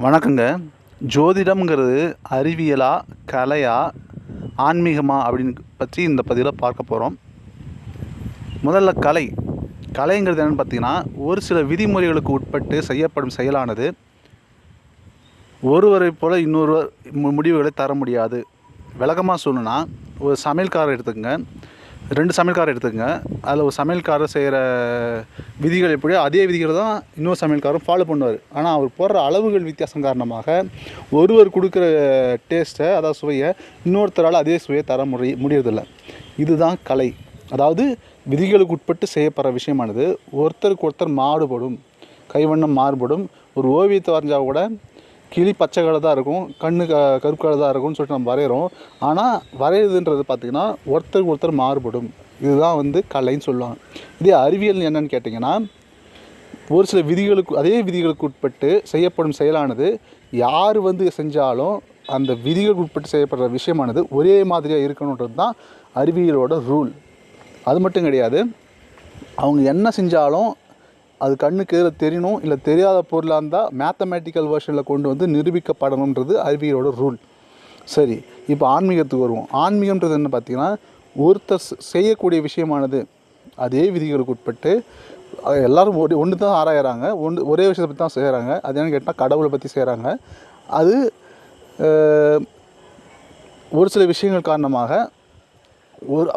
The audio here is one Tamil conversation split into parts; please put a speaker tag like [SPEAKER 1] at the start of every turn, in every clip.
[SPEAKER 1] வணக்கங்க. ஜோதிடம்ங்கிறது அறிவியலா, கலையா, ஆன்மீகமா அப்படின்னு பற்றி இந்த பதிவில் பார்க்க போகிறோம். முதல்ல கலைங்கிறது என்னென்னு பார்த்தீங்கன்னா, ஒரு சில விதிமுறைகளுக்கு உட்பட்டு செய்யப்படும் செயலானது ஒருவரை போல இன்னொருவர் முடிவுகளை தர முடியாது. விளக்கமாக சொல்லணுன்னா, ஒரு சமையல்காரர் எடுத்துக்கங்க, 2 சமையல்காரர் எடுத்துக்கங்க. அதில் ஒரு சமையல்காரர் செய்கிற விதிகள் எப்படியோ அதே விதிகளை தான் இன்னொரு சமையல்காரரும் ஃபாலோ பண்ணுவார். ஆனால் அவர் போடுற அளவுகள் வித்தியாசம் காரணமாக ஒருவர் கொடுக்குற டேஸ்ட்டை, அதாவது சுவையை, இன்னொருத்தரால் அதே சுவையை தர முடியறதில்லை. இதுதான் கலை. அதாவது விதிகளுக்கு உட்பட்டு செய்யப்படுற விஷயமானது ஒருத்தருக்கு ஒருத்தர் மாறுபடும், கைவண்ணம் மாறுபடும். ஒரு ஓவியத்தை வரைஞ்சால் கூட கிளி பச்சை கலர் தான் இருக்கும், கண்ணு கருப்பு கலர் தான் இருக்கும்னு சொல்லிட்டு நம்ம வரைகிறோம். ஆனால் வரைகிறதுன்றது பார்த்திங்கன்னா ஒருத்தருக்கு ஒருத்தர் மாறுபடும். இதுதான் கலைன்னு சொல்லுவாங்க. இதே அறிவியல் என்னன்னு கேட்டிங்கன்னா, ஒரு சில அதே விதிகளுக்கு உட்பட்டு செய்யப்படும் செயலானது யார் செஞ்சாலும் அந்த விதிகளுக்கு உட்பட்டு செய்யப்படுற விஷயமானது ஒரே மாதிரியாக இருக்கணுன்றது தான் அறிவியலோட ரூல். அது மட்டும் கிடையாது, அவங்க என்ன செஞ்சாலும் அது கண்ணுக்கு தெரியணும், இல்லை தெரியாத பொருளாக இருந்தால் மேத்தமேட்டிக்கல் வேர்ஷனில் கொண்டு நிரூபிக்கப்படணுன்றது அறிவியலோட ரூல். சரி, இப்போ ஆன்மீகத்துக்கு வருவோம். ஆன்மீகன்றது என்ன பார்த்திங்கன்னா, ஒருத்தர் செய்யக்கூடிய விஷயமானது அதே விதிகளுக்கு உட்பட்டு எல்லோரும் ஒன்று தான் ஆராயிறாங்க, ஒரே விஷயத்தை பற்றி தான் செய்கிறாங்க. அது என்னன்னு கேட்டால் கடவுளை பற்றி செய்கிறாங்க. அது ஒரு சில விஷயங்கள் காரணமாக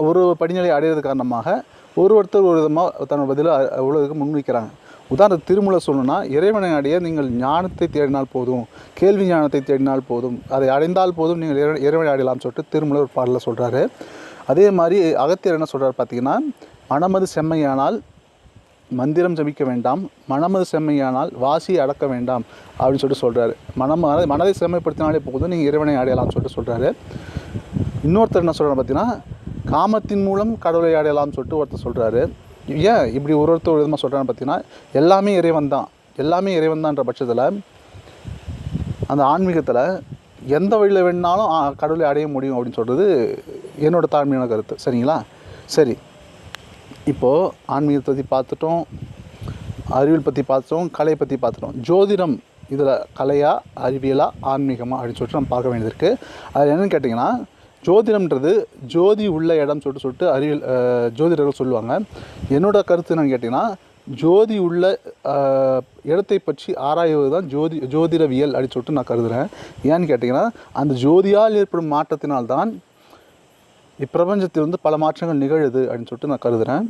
[SPEAKER 1] ஒரு படிநிலை அடையிறது காரணமாக ஒருத்தர் ஒரு விதமாக தன்னோட பதிலை உலகுக்கு முன்வைக்கிறாங்க. உதாரணத்துக்கு திருமூல சொல்லணும்னா, இறைவனை அடைய நீங்கள் ஞானத்தை தேடினால் போதும், கேள்வி ஞானத்தை தேடினால் போதும், அதை அடைந்தால் போதும், நீங்கள் இறைவனை அடையலாம்னு சொல்லிட்டு திருமூலர் ஒரு பாடலில் சொல்கிறாரு. அதே மாதிரி அகத்தியர் என்ன சொல்கிறார் பார்த்திங்கன்னா, மனமது செம்மையானால் மந்திரம் ஜபிக்க வேண்டாம், மனமது செம்மையானால் வாசியை அடக்க வேண்டாம் அப்படின்னு சொல்லிட்டு சொல்கிறாரு. மனதை செம்மைப்படுத்தினாலே போதும், நீங்கள் இறைவனை அடையலாம்னு சொல்லிட்டு சொல்கிறாரு. இன்னொருத்தர் என்ன சொல்கிறார் பார்த்திங்கன்னா, காமத்தின் மூலம் கடவுளை அடையலாம்னு சொல்லிட்டு ஒருத்தர் சொல்கிறாரு. ஏன் இப்படி ஒருத்தர் விதமாக சொல்கிறான்னு பார்த்தீங்கன்னா, எல்லாமே இறைவன் தான்ன்ற பட்சத்தில் அந்த ஆன்மீகத்தில் எந்த வழியில் வேணுனாலும் கடவுளை அடைய முடியும் அப்படின்னு சொல்கிறது என்னோட தாழ்மையான கருத்து. சரிங்களா? சரி, இப்போது ஆன்மீகத்தை பற்றி பார்த்துட்டோம், அறிவியல் பற்றி பார்த்துட்டோம், கலை பற்றி பார்த்துட்டோம். ஜோதிடம் இதில் கலையா, அறிவியலா, ஆன்மீகமா அப்படின்னு சொல்லிட்டு நம்ம பார்க்க வேண்டியது இருக்குது. அது என்னென்னு கேட்டிங்கன்னா, ஜோதிடம்ன்றது ஜோதி உள்ள இடம் சொல்லிட்டு அறிவியல் ஜோதிடர்கள் சொல்லுவாங்க. என்னோடய கருத்து என்னென்னு கேட்டிங்கன்னா, ஜோதி உள்ள இடத்தை பற்றி ஆராய்வது தான் ஜோதிடவியல் அப்படின்னு சொல்லிட்டு நான் கருதுகிறேன். ஏன்னு கேட்டிங்கன்னா, அந்த ஜோதியால் ஏற்படும் மாற்றத்தினால்தான் இப்பிரபஞ்சத்தில் பல மாற்றங்கள் நிகழுது அப்படின்னு சொல்லிட்டு நான் கருதுகிறேன்.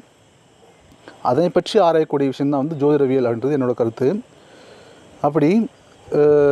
[SPEAKER 1] அதை பற்றி ஆராயக்கூடிய விஷயந்தான் ஜோதிடவியல் அப்படின்றது என்னோடய கருத்து. அப்படி